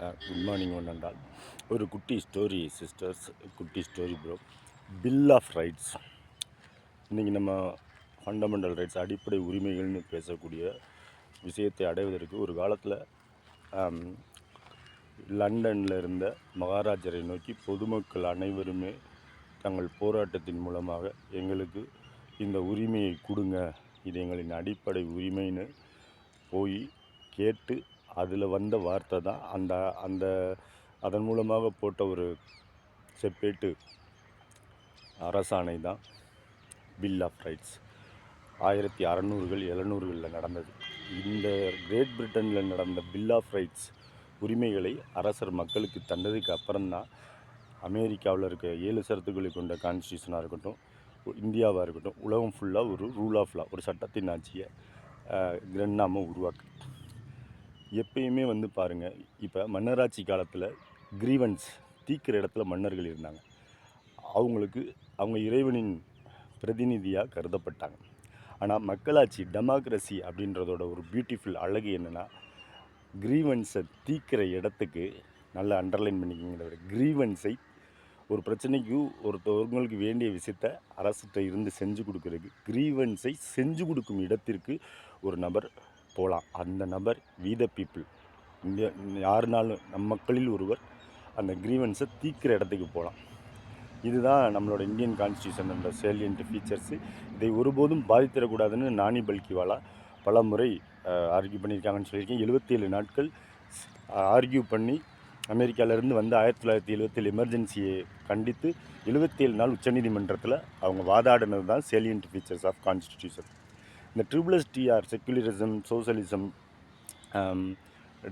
Good morning one and all. ஒரு குட்டி story sisters, குட்டி story bro. Bill of rights. இன்றைக்கி நம்ம ஃபண்டமெண்டல் ரைட்ஸ், அடிப்படை உரிமைகள்னு பேசக்கூடிய விஷயத்தை அடைவதற்கு ஒரு காலத்தில் லண்டனில் இருந்த மகாராஜரை நோக்கி பொதுமக்கள் அனைவருமே தங்கள் போராட்டத்தின் மூலமாக எங்களுக்கு இந்த உரிமையை கொடுங்க, இது எங்களின் அடிப்படை உரிமைன்னு போய் கேட்டு அதில் வந்த வார்த்தை தான் அந்த அந்த அதன் மூலமாக போட்ட ஒரு செப்பேட்டு அரசாணை தான் பில் ஆஃப் ரைட்ஸ். 1600கள் 700களில் நடந்தது. இந்த கிரேட் பிரிட்டனில் நடந்த பில் ஆஃப் ரைட்ஸ் உரிமைகளை அரசர் மக்களுக்கு தந்ததுக்கு அப்புறம்தான் அமெரிக்காவில் இருக்க 7 சரத்துக்களை கொண்ட கான்ஸ்டியூஷனாக இருக்கட்டும், இந்தியாவாக இருக்கட்டும், உலகம் ஃபுல்லாக ஒரு ரூல் ஆஃப் லா, ஒரு சட்டத்தின் ஆட்சியை கிரண்ணாமல் உருவாக்கு. எப்பயுமே பாருங்கள், இப்போ மன்னராட்சி காலத்தில் கிரீவன்ஸ் தீக்கிற இடத்துல மன்னர்கள் இருந்தாங்க. அவங்க இறைவனின் பிரதிநிதியாக கருதப்பட்டாங்க. ஆனால் மக்களாட்சி, டெமோக்ரஸி அப்படின்றதோட ஒரு பியூட்டிஃபுல் அழகு என்னென்னா, கிரீவன்ஸை தீக்கிற இடத்துக்கு நல்லா அண்டர்லைன் பண்ணிக்கிங்கிற கிரீவன்ஸை, ஒரு பிரச்சனைக்கு ஒருத்தவங்களுக்கு வேண்டிய விஷயத்தை அரசுகிட்ட இருந்து செஞ்சு கொடுக்குறதுக்கு கிரீவன்ஸை செஞ்சு கொடுக்கும் இடத்திற்கு ஒரு நபர் போகலாம். அந்த நபர் வி த பீப்புள். யாருனாலும் நம் மக்களில் ஒருவர் அந்த கிரீவன்ஸை தீக்கிற இடத்துக்கு போகலாம். இதுதான் நம்மளோட இந்தியன் கான்ஸ்டியூஷன் என்ற சேலியன்ட் ஃபீச்சர்ஸு. இதை ஒருபோதும் பாதித்திடக்கூடாதுன்னு நானி பல்கிவாலா பல முறை ஆர்கியூ பண்ணியிருக்காங்கன்னு சொல்லியிருக்கேன். 77 நாட்கள் ஆர்கியூ பண்ணி அமெரிக்காவிலேருந்து வந்து 1977 எமர்ஜென்சியை கண்டித்து 77 நாள் உச்சநீதிமன்றத்தில் அவங்க வாதாடினது தான் சேலியன்ட் ஃபீச்சர்ஸ் ஆஃப் கான்ஸ்டியூஷன். இந்த TSTR, செக்குலரிசம், சோசலிசம்,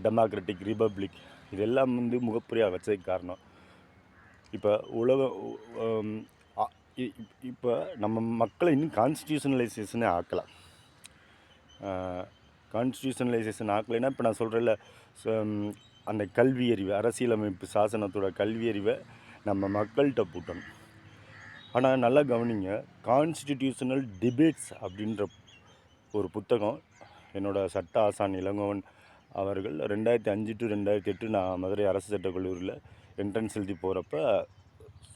டெமோக்ராட்டிக், ரிபப்ளிக், இதெல்லாம் முகப்புரியாக வச்சதுக்கு காரணம், இப்போ நம்ம மக்களை இன்னும் கான்ஸ்டியூஷனலைசேஷனே ஆக்கலாம். கான்ஸ்டியூஷனலைசேஷன் ஆக்கலைன்னா, இப்போ நான் சொல்கிறேன்ல, அந்த கல்வி அறிவு, அரசியலமைப்பு சாசனத்தோட கல்வி அறிவை நம்ம மக்கள்கிட்ட பூட்டணும். ஆனால் நல்லா கவனிங்க, கான்ஸ்டிடியூஷனல் டிபேட்ஸ் அப்படின்ற ஒரு புத்தகம் என்னோடய சட்ட ஆசான் இளங்கோவன் அவர்கள் 2005 to 2008 நான் மதுரை அரசு சட்டக் கல்லூரியில் என்ட்ரன்ஸ் எழுதி போகிறப்ப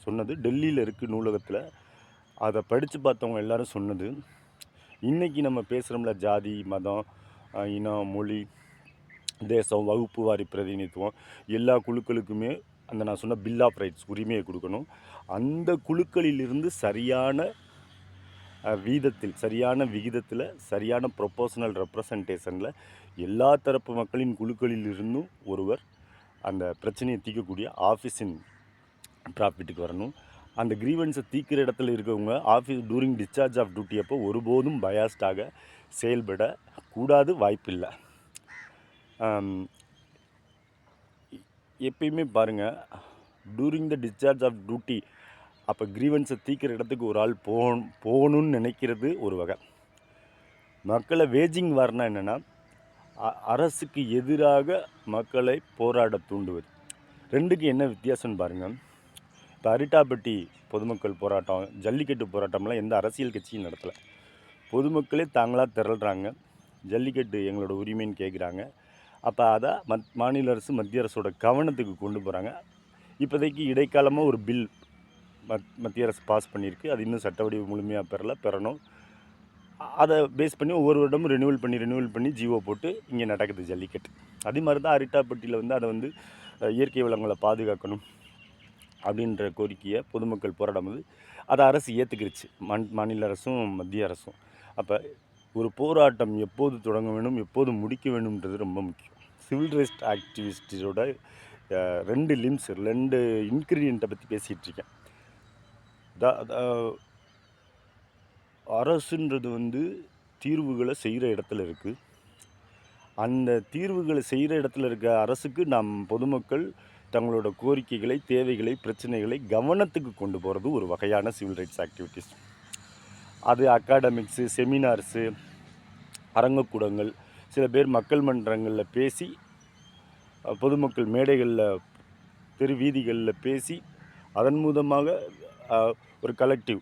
சொன்னது. டெல்லியில் இருக்குது நூலகத்தில். அதை படித்து பார்த்தவங்க எல்லோரும் சொன்னது. இன்றைக்கி நம்ம பேசுகிறோம்ல, ஜாதி, மதம், இனம், மொழி, தேசம், வகுப்பு வாரி பிரதிநிதித்துவம், எல்லா குழுக்களுக்குமே அந்த நான் சொன்ன பில் ஆஃப் ரைட்ஸ் உரிமையை கொடுக்கணும். அந்த குழுக்களிலிருந்து சரியான வீதத்தில், சரியான விகிதத்தில், சரியான ப்ரொபோஷனல் ரெப்ரசன்டேஷனில் எல்லா தரப்பு மக்களின் குழுக்களில் இருந்தும் ஒருவர் அந்த பிரச்சனையை தீர்க்கக்கூடிய ஆஃபீஸின் ப்ராஃபிட்டுக்கு வரணும். அந்த கிரீவன்ஸை தீக்கிற இடத்துல இருக்கவங்க office during discharge of duty அப்போ ஒருபோதும் பயாஸ்டாக செயல்படக்கூடாது, வாய்ப்பில்லை. எப்பயுமே பாருங்கள், during the discharge of duty அப்போ கிரீவன்ஸை தீக்கிற இடத்துக்கு ஒரு ஆள் போகணுன்னு நினைக்கிறது ஒரு வகை. மக்களை வேஜிங் வார்னா என்னென்னா, அரசுக்கு எதிராக மக்களை போராட தூண்டுவது. ரெண்டுக்கு என்ன வித்தியாசம்னு பாருங்கள். இப்போ அரிட்டாப்பட்டி பொதுமக்கள் போராட்டம், ஜல்லிக்கட்டு போராட்டம்லாம் எந்த அரசியல் கட்சியும் நடத்தலை. பொதுமக்களே தாங்களாக திரள்றாங்க, ஜல்லிக்கட்டு எங்களோட உரிமைன்னு கேட்குறாங்க. அப்போ அதை மாநில அரசு, மத்திய அரசோட கவனத்துக்கு கொண்டு போகிறாங்க. இப்போதைக்கு இடைக்காலமாக ஒரு பில் மத்திய அரசு பாஸ் பண்ணியிருக்கு. அது இன்னும் சட்ட வடிவம் முழுமையாக பெறணும். அதை பேஸ் பண்ணி ஒவ்வொரு வருடமும் ரெனியூவல் பண்ணி ஜிஓ போட்டு இங்கே நடக்குது ஜல்லிக்கட்டு. அதே மாதிரி தான் அரிட்டாப்பட்டியில் அதை இயற்கை வளங்களை பாதுகாக்கணும் அப்படின்ற கோரிக்கையை பொதுமக்கள் போராடும் போது அதை அரசு ஏற்றுக்கிருச்சு, மாநில அரசும் மத்திய அரசும். அப்போ ஒரு போராட்டம் எப்போது தொடங்க வேண்டும், எப்போது முடிக்க வேண்டும்ன்றது ரொம்ப முக்கியம். சிவில் ரைட்ஸ் ஆக்டிவிஸ்டோட 2 லிம்ஸ், 2 இன்க்ரீடியண்ட்டை பற்றி பேசிகிட்ருக்கேன். அரசுன்றது தீர்வுகளை செய்கிற இடத்துல இருக்குது. அந்த தீர்வுகளை செய்கிற இடத்துல இருக்க அரசுக்கு நாம் பொதுமக்கள் தங்களோட கோரிக்கைகளை, தேவைகளை, பிரச்சனைகளை கவனத்துக்கு கொண்டு போகிறது ஒரு வகையான சிவில் ரைட்ஸ் ஆக்டிவிட்டீஸ். அது அகாடமிக்ஸு, செமினார்ஸு, அரங்கக்கூடங்கள், சில பேர் மக்கள் மன்றங்களில் பேசி, பொதுமக்கள் மேடைகளில், தெரு வீதிகளில் பேசி, அதன் மூலமாக ஒரு கலெக்டிவ்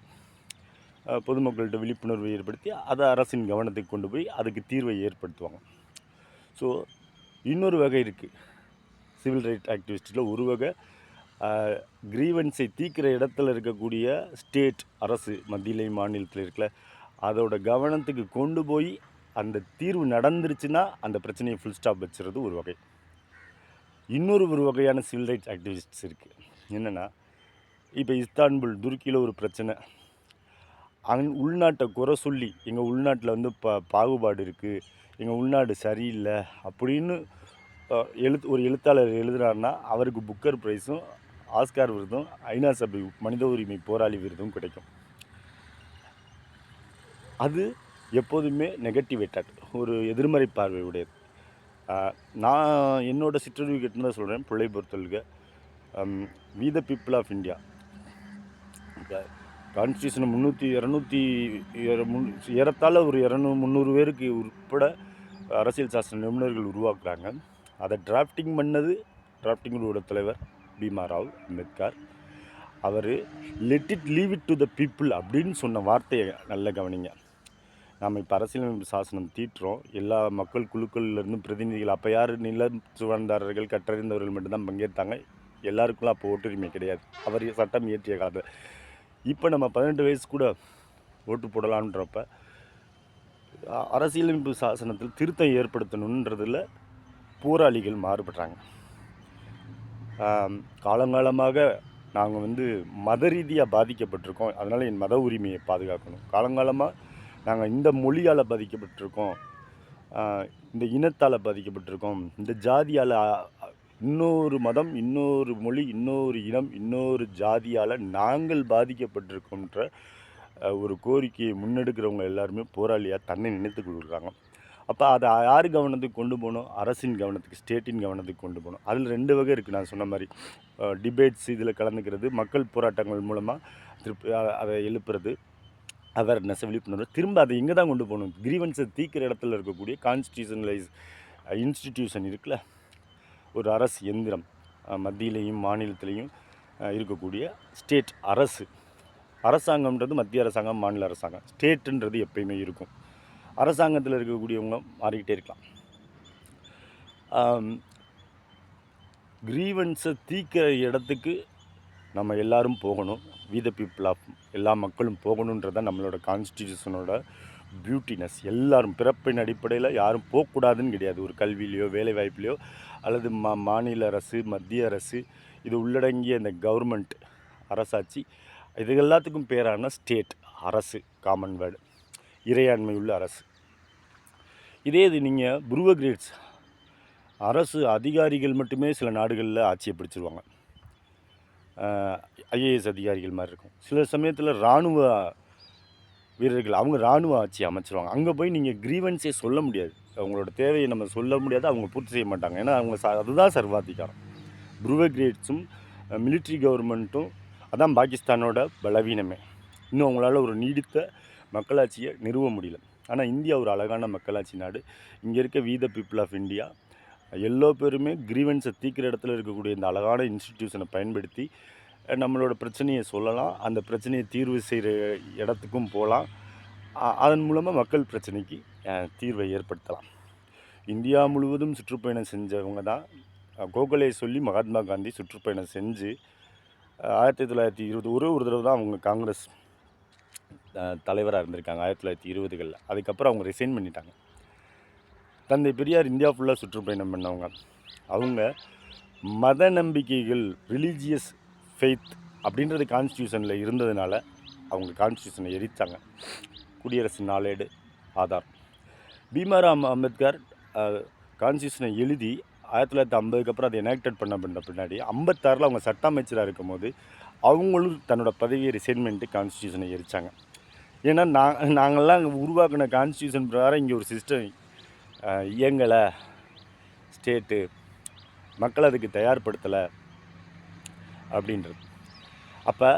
பொதுமக்கள்கிட்ட விழிப்புணர்வை ஏற்படுத்தி அதை அரசின் கவனத்துக்கு கொண்டு போய் அதுக்கு தீர்வை ஏற்படுத்துவாங்க. ஸோ இன்னொரு வகை இருக்குது, சிவில் ரைட் ஆக்டிவிஸ்ட்டில் ஒரு வகை கிரீவன்ஸை தீர்க்கிற இடத்துல இருக்கக்கூடிய ஸ்டேட் அரசு மத்தியிலையும் மாநிலத்தில் இருக்கல அதோட கவனத்துக்கு கொண்டு போய் அந்த தீர்வு நடந்துருச்சுன்னா அந்த பிரச்சனையை ஃபுல் ஸ்டாப் வச்சுறது ஒரு வகை. இன்னொரு வகையான சிவில் ரைட்ஸ் ஆக்டிவிஸ்ட்ஸ் இருக்குது. என்னென்னா, இப்போ இஸ்தான்புல் துருக்கியில் ஒரு பிரச்சனை, உள்நாட்டை குறை சொல்லி எங்கள் உள்நாட்டில் வந்து பாகுபாடு இருக்குது, எங்கள் உள்நாடு சரியில்லை அப்படின்னு ஒரு எழுத்தாளர் எழுதுனார்னா அவருக்கு புக்கர் ப்ரைஸும் ஆஸ்கார் விருதும் ஐநா சபை மனித உரிமை போராளி விருதும் கிடைக்கும். அது எப்போதுமே நெகட்டிவேட்டட், ஒரு எதிர்மறை பார்வை உடையது. நான் என்னோடய சிற்றறிவு கேட்டுன்னு தான் சொல்கிறேன். பிள்ளை பொறுத்தவரைக்கும் we the people of India கான்ஸ்டியூஷனை 200 ஏறத்தாழ ஒரு 300 பேருக்கு உட்பட அரசியல் சாஸ்திர நிபுணர்கள் உருவாக்குறாங்க. அதை டிராஃப்டிங்கோட தலைவர் பீமா ராவ் அம்பேத்கர். அவர் let it leave it to the people அப்படின்னு சொன்ன வார்த்தையை நல்ல கவனிங்க. நாம் இப்போ அரசியலமைப்பு சாசனம் தீட்டுறோம், எல்லா மக்கள் குழுக்கள்லேருந்து பிரதிநிதிகள். அப்போ யார் நில சுவர்ந்தாரர்கள் கற்றறிந்தவர்கள் மட்டும்தான் பங்கேற்றாங்க. எல்லாருக்குலாம் அப்போ ஓட்டுரிமை கிடையாது, அவர் சட்டம் இயற்றிய காலத்தில். இப்போ நம்ம 18 வயசு கூட ஓட்டு போடலான்றப்ப அரசியலமைப்பு சாசனத்தில் திருத்தம் ஏற்படுத்தணுன்றதில் போராளிகள் மாறுபடுறாங்க. காலங்காலமாக நாங்கள் வந்து மத ரீதியாக பாதிக்கப்பட்டிருக்கோம், அதனால் என் மத உரிமையை பாதுகாக்கணும். காலங்காலமாக நாங்கள் இந்த மொழியால் பாதிக்கப்பட்டிருக்கோம், இந்த இனத்தால் பாதிக்கப்பட்டிருக்கோம், இந்த ஜாதியால், இன்னொரு மதம், இன்னொரு மொழி, இன்னொரு இனம், இன்னொரு ஜாதியால் நாங்கள் பாதிக்கப்பட்டிருக்கோன்ற ஒரு கோரிக்கையை முன்னெடுக்கிறவங்க எல்லாருமே போராளியாக தன்னை நினைத்து கொடுக்குறாங்க. அப்போ அதை யார் கவனத்துக்கு கொண்டு போகணும்? அரசின் கவனத்துக்கு, ஸ்டேட்டின் கவனத்துக்கு கொண்டு போகணும். அதில் 2 வகை இருக்குது. நான் சொன்ன மாதிரி டிபேட்ஸ் இதில் கலந்துக்கிறது, மக்கள் போராட்டங்கள் மூலமாக திருப்பி அதை எழுப்புறது, அவேர்னஸ், விழிப்புணர்வு. திரும்ப அதை எங்கே தான் கொண்டு போகணும்? கிரீவன்ஸை தீர்க்கிற இடத்துல இருக்கக்கூடிய கான்ஸ்டியூஷனலைஸ் இன்ஸ்டிடியூஷன் இருக்குல்ல, ஒரு அரசு எந்திரம், மத்தியிலையும் மாநிலத்திலையும் இருக்கக்கூடிய ஸ்டேட் அரசு. அரசாங்கம்ன்றது மத்திய அரசாங்கம், மாநில அரசாங்கம். ஸ்டேட்டுன்றது எப்பயுமே இருக்கும். அரசாங்கத்தில் இருக்கக்கூடியவங்க மாறிக்கிட்டே இருக்கலாம். கிரீவன்ஸை தீர்க்கிற இடத்துக்கு நம்ம எல்லாரும் போகணும். வி த பீப்புள் ஆஃப், எல்லா மக்களும் போகணுன்றதான் நம்மளோட கான்ஸ்டியூஷனோட பியூட்டினஸ். எல்லாரும் பிறப்பின் அடிப்படையில் யாரும் போகக்கூடாதுன்னு கிடையாது. ஒரு கல்வியிலையோ வேலை வாய்ப்புலையோ அல்லது மாநில அரசு, மத்திய அரசு, இது உள்ளடங்கிய இந்த கவர்மெண்ட் அரசாட்சி, இது எல்லாத்துக்கும் பேரான ஸ்டேட் அரசு, காமன்வெல்த், இறையாண்மை உள்ள அரசு. இதே இது நீங்கள் புருவகிரேட்ஸ் அரசு அதிகாரிகள் மட்டுமே சில நாடுகளில் ஆட்சியை பிடிச்சிருவாங்க. ஐஏஎஸ் அதிகாரிகள் மாதிரி இருக்கும். சில சமயத்தில் இராணுவ வீரர்கள், அவங்க இராணுவ ஆட்சி அமைச்சிருவாங்க. அங்கே போய் நீங்கள் கிரீவன்ஸே சொல்ல முடியாது, அவங்களோட தேவையை நம்ம சொல்ல முடியாது, அவங்க பூர்த்தி செய்ய மாட்டாங்க. ஏன்னா அவங்க அதுதான் சர்வாதிகாரம். புருவகிரேட்ஸும் மிலிட்ரி கவர்மெண்ட்டும் அதான் பாகிஸ்தானோட பலவீனமே. இன்னும் அவங்களால ஒரு நீடித்த மக்களாட்சியை நிறுவ முடியல. ஆனால் இந்தியா ஒரு அழகான மக்களாட்சி நாடு. இங்கே இருக்க we the people of India எல்லோ பேருமே கிரீவன்ஸை தீர்க்கிற இடத்துல இருக்கக்கூடிய இந்த அழகான இன்ஸ்டிடியூஷனை பயன்படுத்தி நம்மளோட பிரச்சனையை சொல்லலாம், அந்த பிரச்சனையை தீர்வு செய்கிற இடத்துக்கும் போகலாம். அதன் மூலமாக மக்கள் பிரச்சனைக்கு தீர்வை ஏற்படுத்தலாம். இந்தியா முழுவதும் சுற்றுப்பயணம் செஞ்சவங்க தான். கோகலே சொல்லி மகாத்மா காந்தி சுற்றுப்பயணம் செஞ்சு 1920 ஒரு தடவை தான் அவங்க காங்கிரஸ் தலைவராக இருந்திருக்காங்க 1920களில். அதுக்கப்புறம் அவங்க ரிசைன் பண்ணிட்டாங்க. தந்தை பெரியார் இந்தியா ஃபுல்லாக சுற்றுப்பயணம் பண்ணவங்க. அவங்க மத நம்பிக்கைகள், ரிலீஜியஸ் ஃபெய்த் அப்படின்றது கான்ஸ்டியூஷனில் இருந்ததுனால அவங்க கான்ஸ்டியூஷனை எரித்தாங்க. குடியரசு நாளேடு ஆதார். பீமாராம் அம்பேத்கர் கான்ஸ்டியூஷனை எழுதி 1950க்கு அப்புறம் அதை எனாக்டட் பண்ண பின்னாடி 56ல் அவங்க சட்ட அமைச்சராக இருக்கும் போது அவங்களும் தன்னோட பதவியை ரிசைன்மெண்ட்டு கான்ஸ்டியூஷனை எரித்தாங்க. ஏன்னா நாங்கள்லாம் உருவாக்கின கான்ஸ்டியூஷன் பிரகாரம் இங்கே ஒரு சிஸ்டம் இயங்கலை, ஸ்டேட்டு மக்கள் அதுக்கு தயார்படுத்தலை அப்படின்றது. அப்போ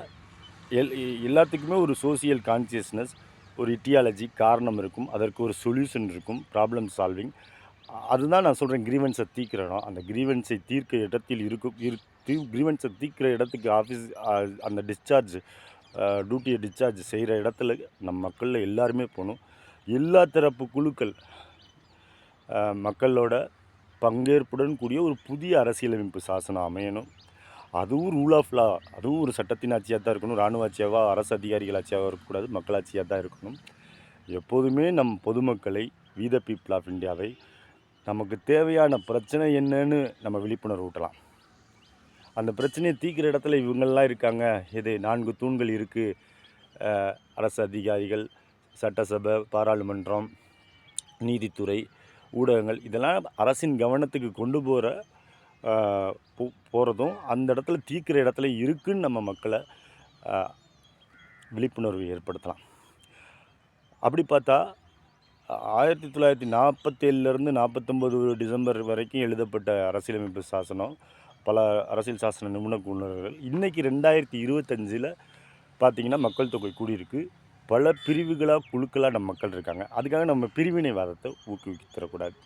எல்லாத்துக்குமே ஒரு சோசியல் கான்சியஸ்னஸ், ஒரு இட்டியாலஜி, காரணம் இருக்கும், அதற்கு ஒரு சொல்யூஷன் இருக்கும், ப்ராப்ளம் சால்விங். அதுதான் நான் சொல்கிறேன் கிரீவன்ஸை தீர்க்கிற இடம். அந்த கிரீவன்ஸை தீர்க்க இடத்தில் கிரீவன்ஸை தீர்க்கிற இடத்துக்கு ஆஃபீஸ், அந்த டிஸ்சார்ஜ் டியூட்டியை டிஸ்சார்ஜ் செய்கிற இடத்துல நம்ம மக்களில் எல்லாருமே போகணும். எல்லா தரப்பு குழுக்கள் மக்களோட பங்கேற்புடன் கூடிய ஒரு புதிய அரசியலமைப்பு சாசனம் அமையணும். அதுவும் ரூல் ஆஃப் லா, அதுவும் ஒரு சட்டத்தின் ஆட்சியாக தான் இருக்கணும். இராணுவ ஆட்சியாவா, அரசு அதிகாரிகள் ஆட்சியாவா இருக்கக்கூடாது, மக்களாட்சியாக தான் இருக்கணும். எப்போதுமே நம் பொதுமக்களை, வி த பீப்புள் ஆஃப் இந்தியாவை, நமக்கு தேவையான பிரச்சனை என்னன்னு நம்ம விழிப்புணர்வு ஊட்டலாம். அந்த பிரச்சனையை தீர்க்கிற இடத்துல இவங்கெல்லாம் இருக்காங்க. இது 4 தூண்கள் இருக்குது. அரசு அதிகாரிகள், சட்டசபை, பாராளுமன்றம், நீதித்துறை, ஊடகங்கள், இதெல்லாம் அரசின் கவனத்துக்கு கொண்டு போகிறதும் அந்த இடத்துல தீர்க்கிற இடத்துல இருக்குன்னு நம்ம மக்களை விழிப்புணர்வு ஏற்படுத்தலாம். அப்படி பார்த்தா 1947 49 டிசம்பர் வரைக்கும் எழுதப்பட்ட அரசியலமைப்பு சாசனம், பல அரசியல் சாசன நிபுணர்கள் இன்றைக்கி 2025 பார்த்திங்கன்னா மக்கள் தொகை கூடியிருக்கு. பல பிரிவுகளாக குழுக்களாக நம்ம மக்கள் இருக்காங்க. அதுக்காக நம்ம பிரிவினைவாதத்தை ஊக்குவித்தரக்கூடாது.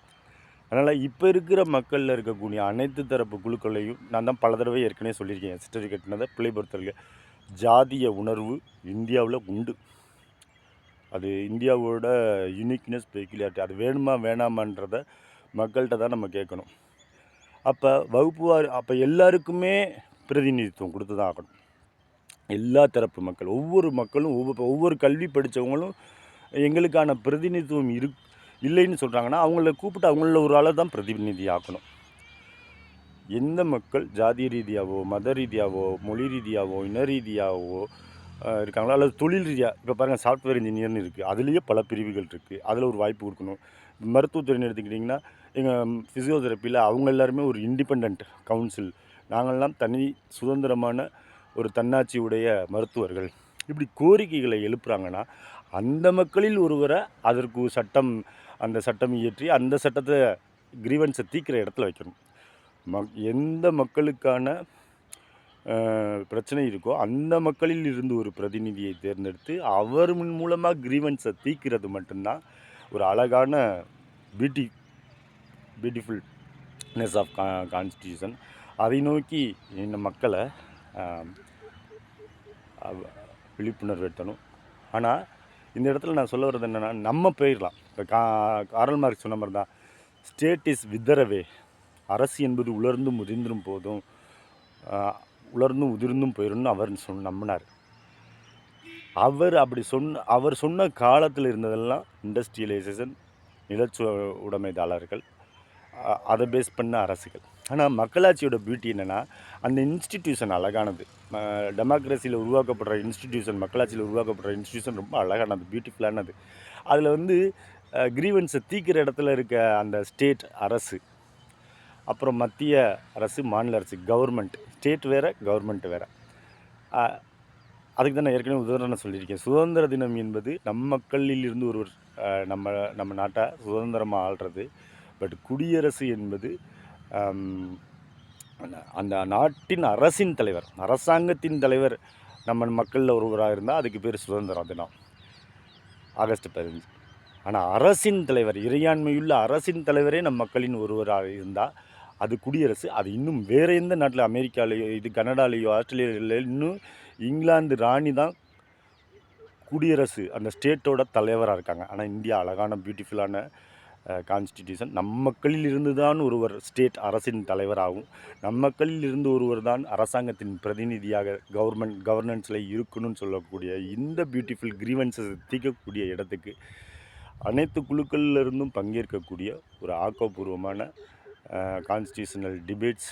அதனால் இப்போ இருக்கிற மக்களில் இருக்கக்கூடிய அனைத்து தரப்பு குழுக்களையும் நான் தான் பல தடவை ஏற்கனவே சொல்லியிருக்கேன். ஹிஸ்டரி கட்டினதை பிள்ளை பொறுத்தவரைக்கும் ஜாதிய உணர்வு இந்தியாவில் உண்டு. அது இந்தியாவோட யூனிக்னஸ், பெக்யூலியாரிட்டி. அது வேணுமா வேணாமான்றதை மக்கள்கிட்ட தான் நம்ம கேட்கணும். அப்போ அப்போ எல்லாருக்குமே பிரதிநிதித்துவம் கொடுத்து தான் ஆகணும். எல்லா தரப்பு மக்கள், ஒவ்வொரு மக்களும், ஒவ்வொரு கல்வி படித்தவங்களும் எங்களுக்கான பிரதிநிதித்துவம் இல்லைன்னு சொல்கிறாங்கன்னா அவங்கள கூப்பிட்டு அவங்கள ஒரு ஆளை தான் பிரதிநிதி ஆக்கணும். எந்த மக்கள் ஜாதி ரீதியாகவோ, மத ரீதியாகவோ, மொழி ரீதியாகவோ, இன ரீதியாகவோ இருக்காங்களோ, அல்லது தொழில் ரீதியாக, இப்போ பாருங்கள் சாஃப்ட்வேர் இன்ஜினியர்னு இருக்குது, அதுலேயே பல பிரிவுகள் இருக்குது. அதில் ஒரு வாய்ப்பு கொடுக்கணும். மருத்துவத்துறைன்னு எடுத்துக்கிட்டிங்கன்னா எங்கள் ஃபிசியோதெரப்பியில் அவங்க எல்லாருமே ஒரு இண்டிபெண்ட் கவுன்சில், நாங்கள்லாம் தனி சுதந்திரமான ஒரு தன்னாட்சி உடைய மருத்துவர்கள், இப்படி கோரிக்கைகளை எழுப்புறாங்கன்னா அந்த மக்களில் ஒருவரை அதற்கு அந்த சட்டம் இயற்றி அந்த சட்டத்தை கிரீவன்ஸை தீர்க்கிற இடத்துல வைக்கணும். எந்த மக்களுக்கான பிரச்சனை இருக்கோ அந்த மக்களில் இருந்து ஒரு பிரதிநிதியை தேர்ந்தெடுத்து அவர் மூலமாக கிரீவன்ஸை தீர்க்கிறது மட்டும்தான் ஒரு அழகான பியூட்டிஃபுல்னஸ் ஆஃப் கான்ஸ்டியூஷன். அதை நோக்கி இந்த மக்களை விழிப்புணர்வு ஏற்றணும். ஆனால் இந்த இடத்துல நான் சொல்ல வர்றது என்னென்னா, நம்ம போயிடலாம். இப்போ காரல் மார்க்ஸ் சொன்ன மாதிரி தான், ஸ்டேட் இஸ் வித்தரவே, அரசு என்பது உலர்ந்தும் உதிர்ந்தும் போதும், உலர்ந்தும் உதிர்ந்தும் போயிடும்னு அவர் நம்பினார். அவர் சொன்ன காலத்தில் இருந்ததெல்லாம் இண்டஸ்ட்ரியலைசேஷன், உடைமைதாளர்கள், அதை பேஸ் பண்ண அரசுகள். ஆனால் மக்களாட்சியோட பியூட்டி என்னென்னா, அந்த இன்ஸ்டிடியூஷன் அழகானது. டெமோக்ரஸியில் உருவாக்கப்படுற இன்ஸ்டிடியூஷன், மக்களாட்சியில் உருவாக்கப்படுற இன்ஸ்டிடியூஷன் ரொம்ப அழகானது, பியூட்டிஃபுல்லானது. அதில் கிரீவன்ஸை தீர்க்கிற இடத்துல இருக்க அந்த ஸ்டேட் அரசு, அப்புறம் மத்திய அரசு, மாநில அரசு, கவர்மெண்ட். ஸ்டேட் வேறு, கவர்மெண்ட் வேறு. அதுக்கு தான் நான் ஏற்கனவே உதாரணம் சொல்லியிருக்கேன். சுதந்திர தினம் என்பது நம் மக்களில் இருந்து ஒருவர் நம்ம நாட்டை சுதந்திரமாக ஆள்றது. பட் குடியரசு என்பது அந்த நாட்டின் அரசின் தலைவர், அரசாங்கத்தின் தலைவர் நம்ம மக்களில் ஒருவராக இருந்தால் அதுக்கு பேர் சுதந்திர தினம், ஆகஸ்ட் 15. ஆனால் அரசின் தலைவர், இறையாண்மையுள்ள அரசின் தலைவரே நம் மக்களின் ஒருவராக இருந்தால் அது குடியரசு. அது இன்னும் வேறு எந்த நாட்டில், அமெரிக்காலேயோ, கனடாலேயோ, ஆஸ்திரேலியாவிலேயோ, இன்னும் இங்கிலாந்து ராணி தான் குடியரசு, அந்த ஸ்டேட்டோட தலைவராக இருக்காங்க. ஆனால் இந்தியா அழகான பியூட்டிஃபுல்லான கான்ஸ்டிடியூஷன். நம் மக்களில் இருந்து தான் ஒருவர் ஸ்டேட் அரசின் தலைவராகும், நம் மக்களில் இருந்து ஒருவர் தான் அரசாங்கத்தின் பிரதிநிதியாக கவர்னன்ஸில் இருக்கணும்னு சொல்லக்கூடிய இந்த பியூட்டிஃபுல் கிரீவன்ஸை தீர்க்கக்கூடிய இடத்துக்கு அனைத்து குழுக்களிலிருந்தும் பங்கேற்கக்கூடிய ஒரு ஆக்கப்பூர்வமான கான்ஸ்டியூஷனல் டிபேட்ஸ்,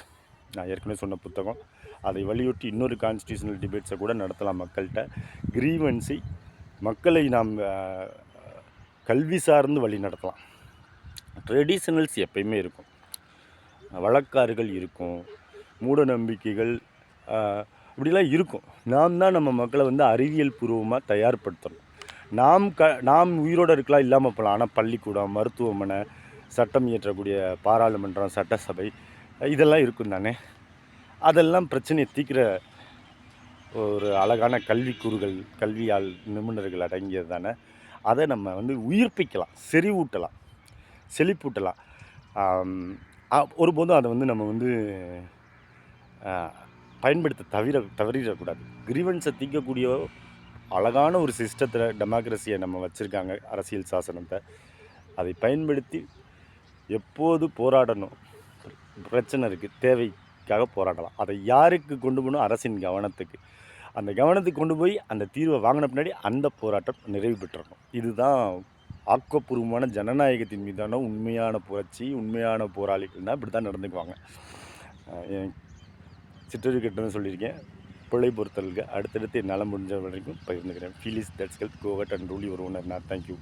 நான் ஏற்கனவே சொன்ன புத்தகம், அதை வலியுறுத்தி இன்னொரு கான்ஸ்டியூஷனல் டிபேட்ஸை கூட நடத்தலாம் மக்கள்கிட்ட. கிரீவன்ஸை மக்களை நாம் கல்வி சார்ந்து வழி நடத்தலாம். ட்ரெடிஷனல்ஸ் எப்பயுமே இருக்கும், வழக்காறுகள் இருக்கும், மூட நம்பிக்கைகள் இப்படிலாம் இருக்கும். நாம் தான் நம்ம மக்களை அறிவியல் பூர்வமாக தயார்படுத்தணும். நாம் உயிரோடு இருக்கலாம், இல்லாமல் போகலாம். ஆனால் பள்ளிக்கூடம், மருத்துவமனை, சட்டம் இயற்றக்கூடிய பாராளுமன்றம், சட்டசபை, இதெல்லாம் இருக்கும் தானே. அதெல்லாம் பிரச்சனையை தீர்க்கிற ஒரு அழகான கல்விக்கூறுகள், கல்வியால் நிபுணர்கள் அடங்கியது தானே. அதை நம்ம உயிர்ப்பிக்கலாம், செறிவூட்டலாம், செழிப்பூட்டலாம். ஒருபோதும் அதை நம்ம பயன்படுத்த தவறிடக்கூடாது. கிரீவன்ஸை தீர்க்கக்கூடிய அழகான ஒரு சிஸ்டத்தில் டெமோக்ரஸியை நம்ம வச்சுருக்காங்க, அரசியல் சாசனத்தை. அதை பயன்படுத்தி எப்போது போராடணும், பிரச்சனை இருக்குது, தேவைக்காக போராடலாம். அதை யாருக்கு கொண்டு போகணும்? அரசின் கவனத்துக்கு. அந்த கவனத்துக்கு கொண்டு போய் அந்த தீர்வை வாங்கின பின்னாடி அந்த போராட்டம் நிறைவு பெற்றணும். இதுதான் ஆக்கப்பூர்வமான ஜனநாயகத்தின் மீதான உண்மையான புரட்சி. உண்மையான போராளிகள்னால் இப்படி தான் நடந்துக்குவாங்க. சிற்றறி கட்டணும்னு சொல்லியிருக்கேன். பிள்ளை பொறுத்தலுக்கு அடுத்தடுத்து என்னால் முடிஞ்ச வரைக்கும் பகிர்ந்துக்கிறேன். Feel is that's help, go at and rule your owner. Thank you.